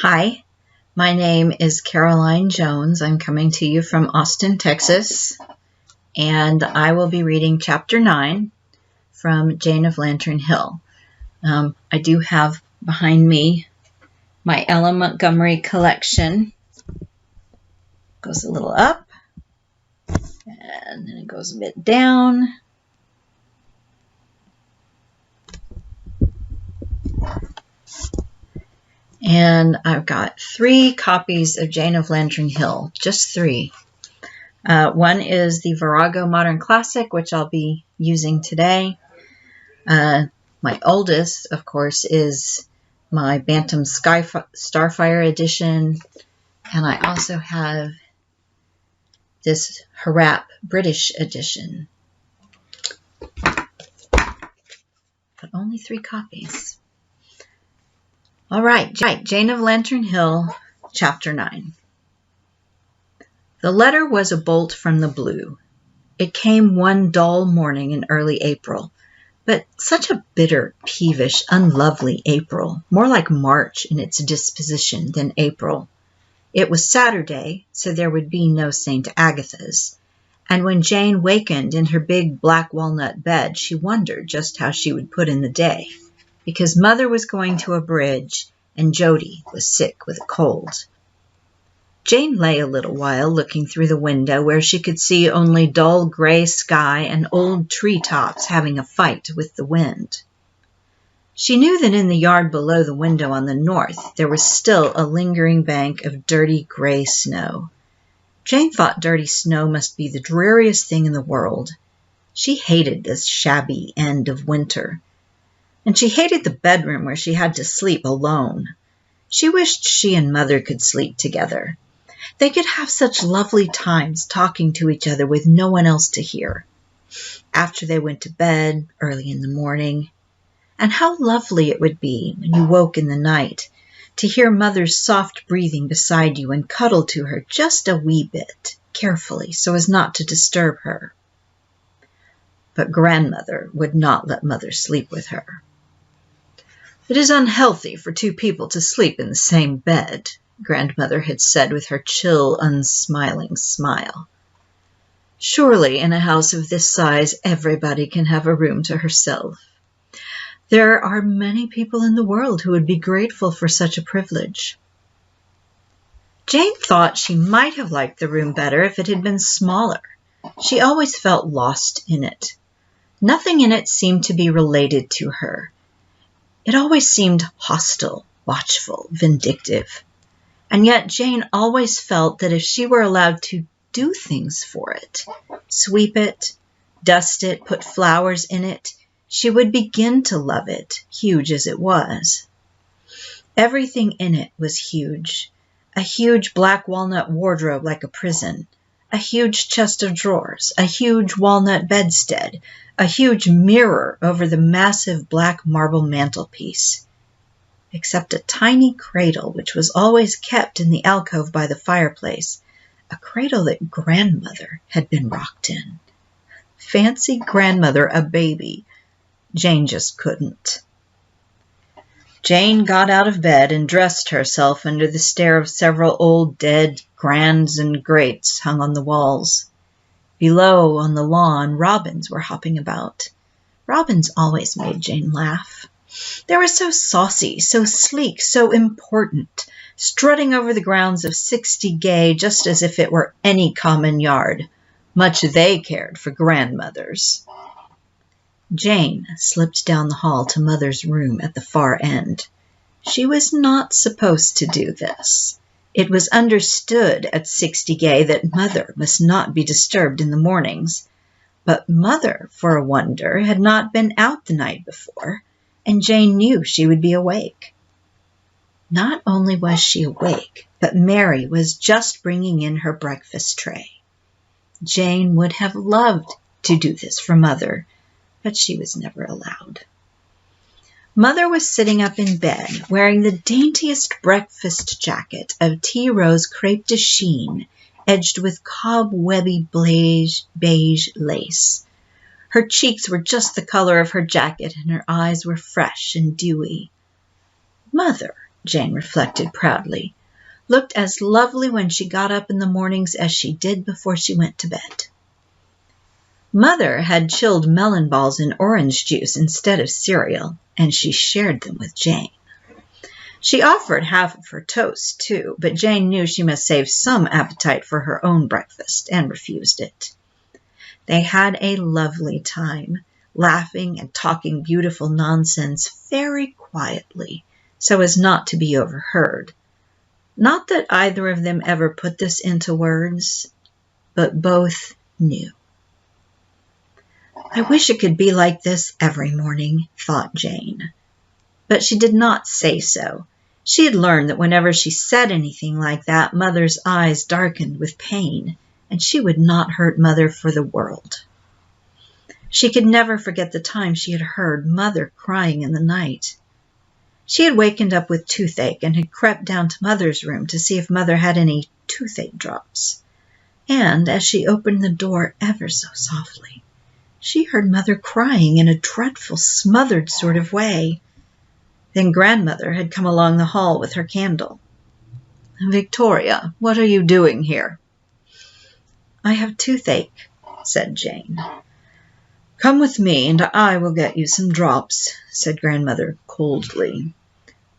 Hi, my name is Caroline Jones. I'm coming to you from Austin, Texas, and I will be reading Chapter 9 from Jane of Lantern Hill. I do have behind me my Ella Montgomery collection. Goes a little up, and then it goes a bit down. And I've got 3 copies of Jane of Lantern Hill, just 3. One is the Virago Modern Classic, which I'll be using today. My oldest, of course, is my Bantam Starfire edition. And I also have this Harap British edition. But only 3 copies. All right, Jane of Lantern Hill, Chapter 9. The letter was a bolt from the blue. It came one dull morning in early April, but such a bitter, peevish, unlovely April, more like March in its disposition than April. It was Saturday, so there would be no St. Agatha's, and when Jane wakened in her big black walnut bed, she wondered just how she would put in the day, because Mother was going to a bridge and Jody was sick with a cold. Jane lay a little while looking through the window where she could see only dull gray sky and old tree tops having a fight with the wind. She knew that in the yard below the window on the north there was still a lingering bank of dirty gray snow. Jane thought dirty snow must be the dreariest thing in the world. She hated this shabby end of winter. And she hated the bedroom where she had to sleep alone. She wished she and Mother could sleep together. They could have such lovely times talking to each other with no one else to hear. After they went to bed, early in the morning. And how lovely it would be when you woke in the night to hear Mother's soft breathing beside you and cuddle to her just a wee bit, carefully, so as not to disturb her. But Grandmother would not let Mother sleep with her. "It is unhealthy for 2 people to sleep in the same bed," Grandmother had said with her chill, unsmiling smile. "Surely in a house of this size everybody can have a room to herself. There are many people in the world who would be grateful for such a privilege." Jane thought she might have liked the room better if it had been smaller. She always felt lost in it. Nothing in it seemed to be related to her. It always seemed hostile, watchful, vindictive. And yet Jane always felt that if she were allowed to do things for it, sweep it, dust it, put flowers in it, she would begin to love it, huge as it was. Everything in it was huge. A huge black walnut wardrobe like a prison, a huge chest of drawers, a huge walnut bedstead, a huge mirror over the massive black marble mantelpiece, except a tiny cradle which was always kept in the alcove by the fireplace, a cradle that Grandmother had been rocked in. Fancy Grandmother a baby. Jane just couldn't. Jane got out of bed and dressed herself under the stare of several old dead grands and greats hung on the walls. Below, on the lawn, robins were hopping about. Robins always made Jane laugh. They were so saucy, so sleek, so important, strutting over the grounds of 60 Gay just as if it were any common yard. Much they cared for grandmothers. Jane slipped down the hall to Mother's room at the far end. She was not supposed to do this. It was understood at 60 Gay that Mother must not be disturbed in the mornings. But Mother, for a wonder, had not been out the night before, and Jane knew she would be awake. Not only was she awake, but Mary was just bringing in her breakfast tray. Jane would have loved to do this for Mother, but she was never allowed. Mother was sitting up in bed, wearing the daintiest breakfast jacket of tea rose crepe de chine, edged with cobwebby beige lace. Her cheeks were just the color of her jacket, and her eyes were fresh and dewy. "Mother," Jane reflected proudly, looked as lovely when she got up in the mornings as she did before she went to bed. Mother had chilled melon balls in orange juice instead of cereal, and she shared them with Jane. She offered half of her toast, too, but Jane knew she must save some appetite for her own breakfast and refused it. They had a lovely time, laughing and talking beautiful nonsense very quietly, so as not to be overheard. Not that either of them ever put this into words, but both knew. I wish it could be like this every morning, thought Jane. But she did not say so. She had learned that whenever she said anything like that, Mother's eyes darkened with pain, and she would not hurt Mother for the world. She could never forget the time she had heard Mother crying in the night. She had wakened up with toothache and had crept down to Mother's room to see if Mother had any toothache drops. And as she opened the door ever so softly, she heard Mother crying in a dreadful, smothered sort of way. Then Grandmother had come along the hall with her candle. "Victoria, what are you doing here?" "I have toothache," said Jane. "Come with me, and I will get you some drops," said Grandmother coldly.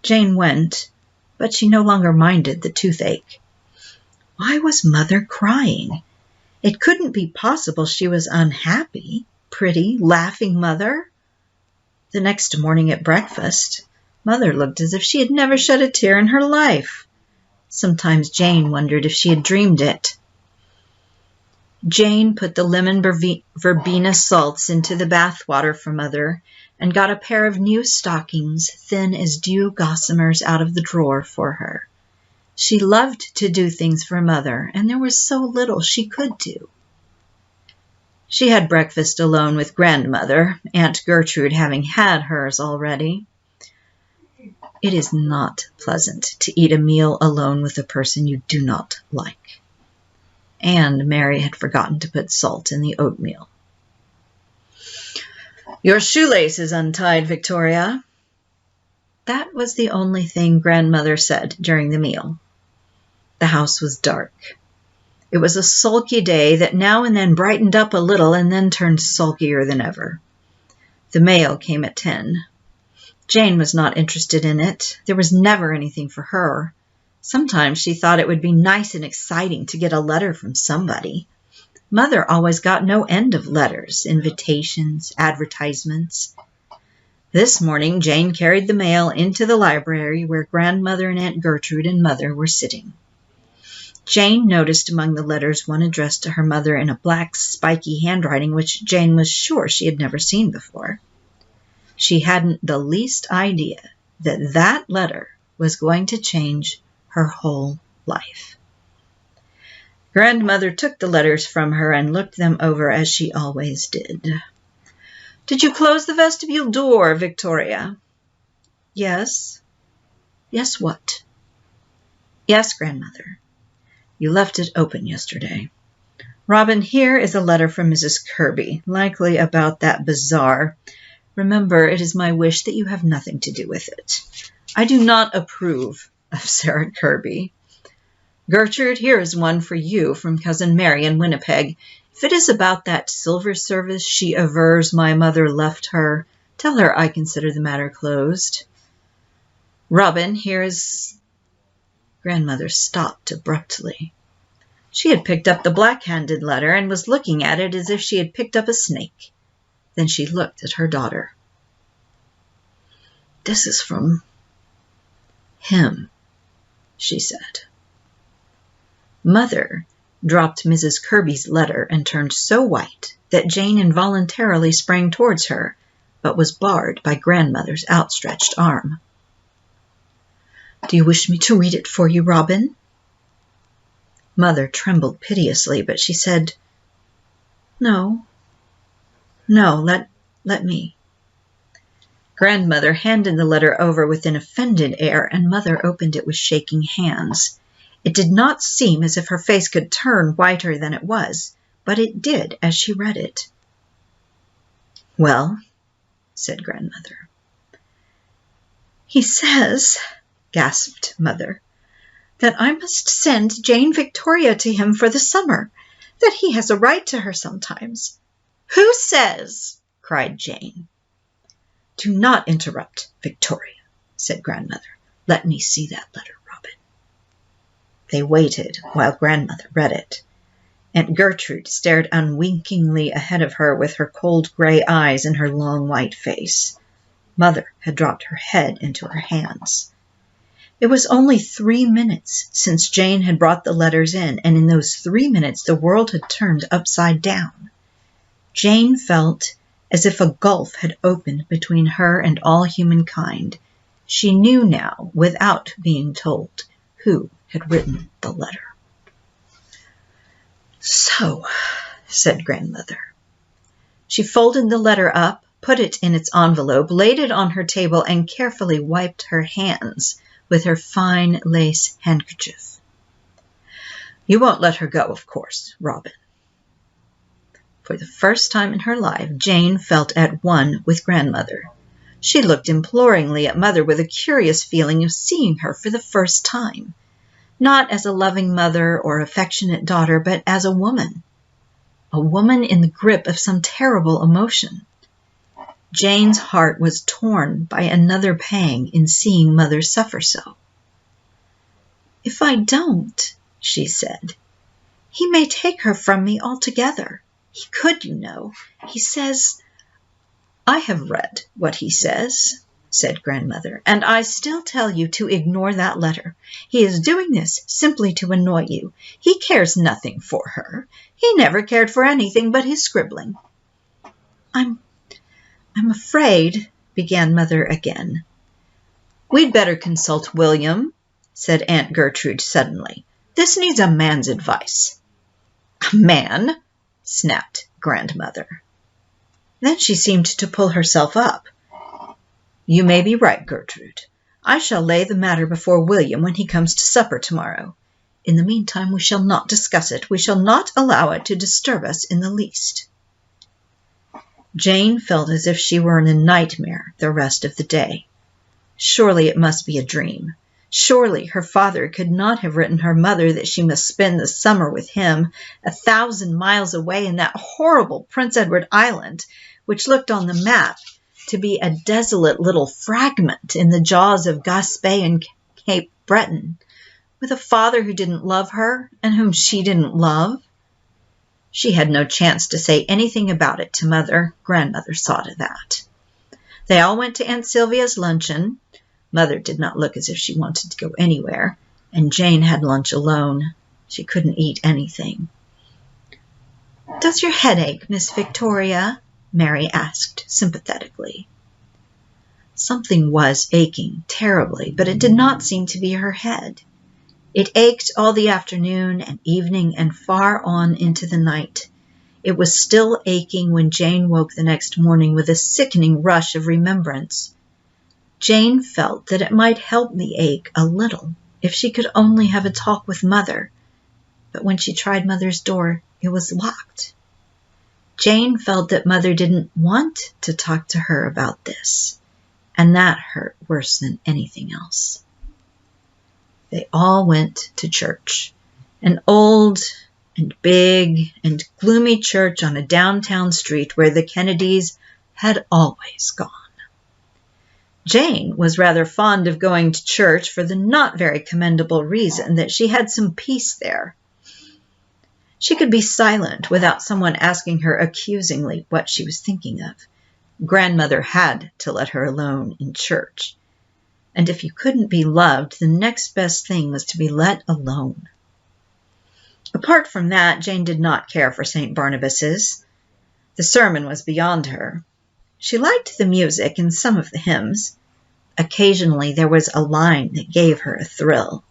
Jane went, but she no longer minded the toothache. Why was Mother crying? It couldn't be possible she was unhappy. Pretty, laughing Mother. The next morning at breakfast, Mother looked as if she had never shed a tear in her life. Sometimes Jane wondered if she had dreamed it. Jane put the lemon verbena salts into the bath water for Mother and got a pair of new stockings, thin as dew gossamers, out of the drawer for her. She loved to do things for Mother, and there was so little she could do. She had breakfast alone with Grandmother, Aunt Gertrude having had hers already. It is not pleasant to eat a meal alone with a person you do not like. And Mary had forgotten to put salt in the oatmeal. "Your shoelace is untied, Victoria." That was the only thing Grandmother said during the meal. The house was dark. It was a sulky day that now and then brightened up a little and then turned sulkier than ever. The mail came at 10. Jane was not interested in it. There was never anything for her. Sometimes she thought it would be nice and exciting to get a letter from somebody. Mother always got no end of letters, invitations, advertisements. This morning Jane carried the mail into the library where Grandmother and Aunt Gertrude and Mother were sitting. Jane noticed among the letters one addressed to her mother in a black, spiky handwriting which Jane was sure she had never seen before. She hadn't the least idea that that letter was going to change her whole life. Grandmother took the letters from her and looked them over as she always did. "Did you close the vestibule door, Victoria?" "Yes." "Yes, what?" "Yes, Grandmother. You left it open yesterday. Robin, here is a letter from Mrs. Kirby, likely about that bazaar. Remember, it is my wish that you have nothing to do with it. I do not approve of Sarah Kirby. Gertrude, here is one for you from Cousin Mary in Winnipeg. If it is about that silver service she avers my mother left her, tell her I consider the matter closed. Robin, here is..." Grandmother stopped abruptly. She had picked up the black-handed letter and was looking at it as if she had picked up a snake. Then she looked at her daughter. "This is from him," she said. Mother dropped Mrs. Kirby's letter and turned so white that Jane involuntarily sprang towards her, but was barred by Grandmother's outstretched arm. "Do you wish me to read it for you, Robin?" Mother trembled piteously, but she said, "No, let me." Grandmother handed the letter over with an offended air, and Mother opened it with shaking hands. It did not seem as if her face could turn whiter than it was, but it did as she read it. "Well," said Grandmother. "He says," gasped Mother. "That I must send Jane Victoria to him for the summer, that he has a right to her sometimes." "Who says?" cried Jane. "Do not interrupt, Victoria," said Grandmother. "Let me see that letter, Robin." They waited while Grandmother read it. Aunt Gertrude stared unwinkingly ahead of her with her cold gray eyes and her long white face. Mother had dropped her head into her hands. It was only 3 minutes since Jane had brought the letters in, and in those 3 minutes the world had turned upside down. Jane felt as if a gulf had opened between her and all humankind. She knew now, without being told, who had written the letter. "So," said Grandmother. She folded the letter up, put it in its envelope, laid it on her table, and carefully wiped her hands with her fine lace handkerchief. "You won't let her go, of course, Robin." For the first time in her life, Jane felt at one with Grandmother. She looked imploringly at Mother with a curious feeling of seeing her for the first time, not as a loving mother or affectionate daughter, but as a woman in the grip of some terrible emotion. Jane's heart was torn by another pang in seeing Mother suffer so. "If I don't," she said, "he may take her from me altogether. He could, you know. He says—" "I have read what he says," said Grandmother, "and I still tell you to ignore that letter. He is doing this simply to annoy you. He cares nothing for her. He never cared for anything but his scribbling." I'm afraid," began Mother again. "We'd better consult William," said Aunt Gertrude suddenly. "This needs a man's advice." "A man?" snapped Grandmother. Then she seemed to pull herself up. "You may be right, Gertrude. I shall lay the matter before William when he comes to supper tomorrow. In the meantime, we shall not discuss it. We shall not allow it to disturb us in the least." Jane felt as if she were in a nightmare the rest of the day. Surely it must be a dream. Surely her father could not have written her mother that she must spend the summer with him 1,000 miles away in that horrible Prince Edward Island, which looked on the map to be a desolate little fragment in the jaws of Gaspé and Cape Breton, with a father who didn't love her and whom she didn't love. She had no chance to say anything about it to Mother. Grandmother saw to that. They all went to Aunt Sylvia's luncheon. Mother did not look as if she wanted to go anywhere, and Jane had lunch alone. She couldn't eat anything. "Does your head ache, Miss Victoria?" Mary asked sympathetically. Something was aching terribly, but it did not seem to be her head. It ached all the afternoon and evening and far on into the night. It was still aching when Jane woke the next morning with a sickening rush of remembrance. Jane felt that it might help the ache a little if she could only have a talk with Mother, but when she tried Mother's door, it was locked. Jane felt that Mother didn't want to talk to her about this, and that hurt worse than anything else. They all went to church, an old and big and gloomy church on a downtown street where the Kennedys had always gone. Jane was rather fond of going to church for the not very commendable reason that she had some peace there. She could be silent without someone asking her accusingly what she was thinking of. Grandmother had to let her alone in church. And if you couldn't be loved, the next best thing was to be let alone. Apart from that, Jane did not care for St. Barnabas's. The sermon was beyond her. She liked the music and some of the hymns. Occasionally there was a line that gave her a thrill.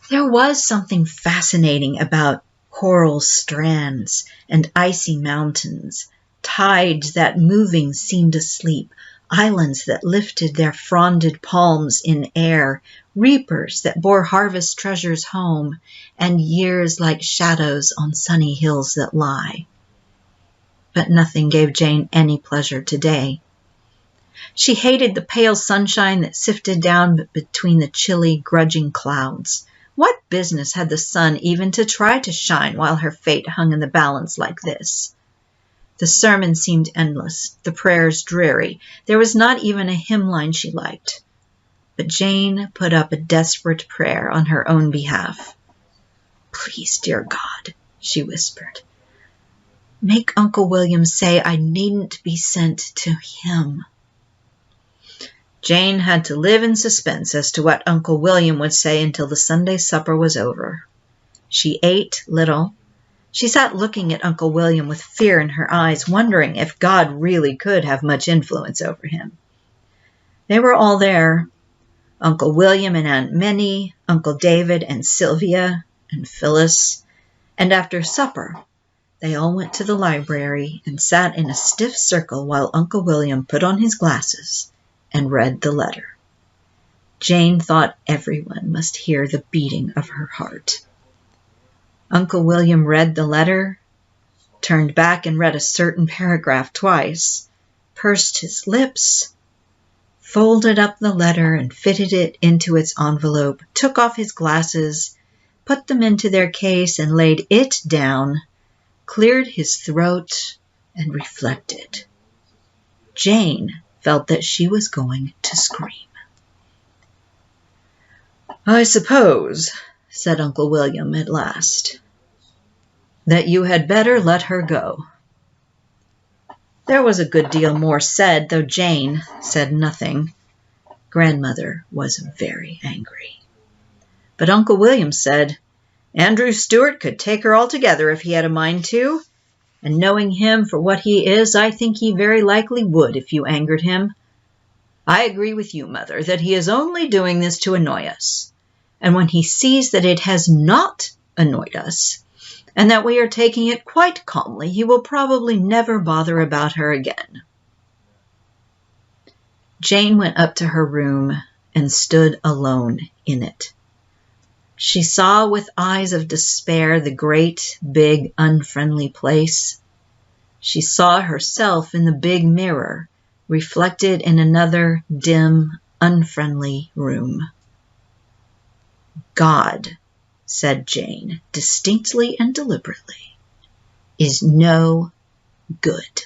There was something fascinating about coral strands and icy mountains, tides that moving seemed asleep, islands that lifted their fronded palms in air, reapers that bore harvest treasures home, and years like shadows on sunny hills that lie. But nothing gave Jane any pleasure today. She hated the pale sunshine that sifted down between the chilly, grudging clouds. What business had the sun even to try to shine while her fate hung in the balance like this? The sermon seemed endless, the prayers dreary. There was not even a hymn line she liked. But Jane put up a desperate prayer on her own behalf. "Please, dear God," she whispered, "make Uncle William say I needn't be sent to him." Jane had to live in suspense as to what Uncle William would say until the Sunday supper was over. She ate little. She sat looking at Uncle William with fear in her eyes, wondering if God really could have much influence over him. They were all there. Uncle William and Aunt Minnie, Uncle David and Sylvia and Phyllis. And after supper, they all went to the library and sat in a stiff circle while Uncle William put on his glasses and read the letter. Jane thought everyone must hear the beating of her heart. Uncle William read the letter, turned back and read a certain paragraph twice, pursed his lips, folded up the letter and fitted it into its envelope, took off his glasses, put them into their case and laid it down, cleared his throat, and reflected. Jane felt that she was going to scream. "I suppose," said Uncle William at last, "that you had better let her go." There was a good deal more said, though Jane said nothing. Grandmother was very angry. But Uncle William said, "Andrew Stewart could take her altogether if he had a mind to. And knowing him for what he is, I think he very likely would if you angered him. I agree with you, Mother, that he is only doing this to annoy us. And when he sees that it has not annoyed us, and that we are taking it quite calmly, he will probably never bother about her again." Jane went up to her room and stood alone in it. She saw with eyes of despair the great, big, unfriendly place. She saw herself in the big mirror, reflected in another dim, unfriendly room. "God," said Jane, distinctly and deliberately, "is no good."